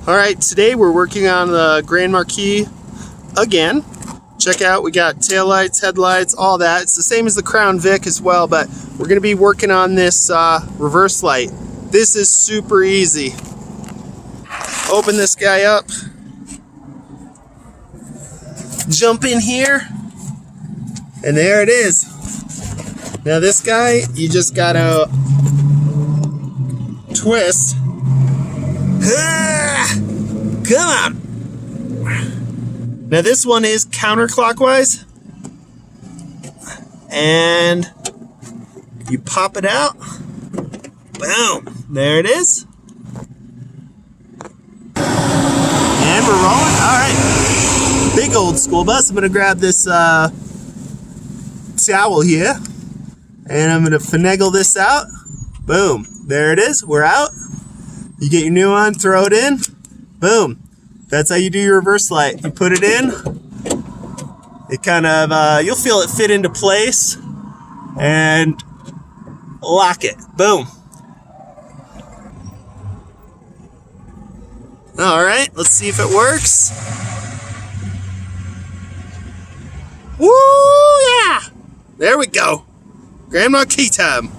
Alright, today we're working on the Grand Marquis again. Check out, we got taillights, headlights, all that. It's the same as the Crown Vic as well, but we're going to be working on this reverse light. This is super easy. Open this guy up. Jump in here. And there it is. Now this guy, you just gotta twist. Come on. Now this one is counterclockwise. And you pop it out. Boom. There it is. And we're rolling. Alright. Big old school bus. I'm gonna grab this towel here. And I'm gonna finagle this out. Boom. There it is. We're out. You get your new one, throw it in. Boom. That's how you do your reverse light. You put it in. It kind of, you'll feel it fit into place. And lock it. Boom. Alright, let's see if it works. Woo! Yeah! There we go. Grand Marquis time.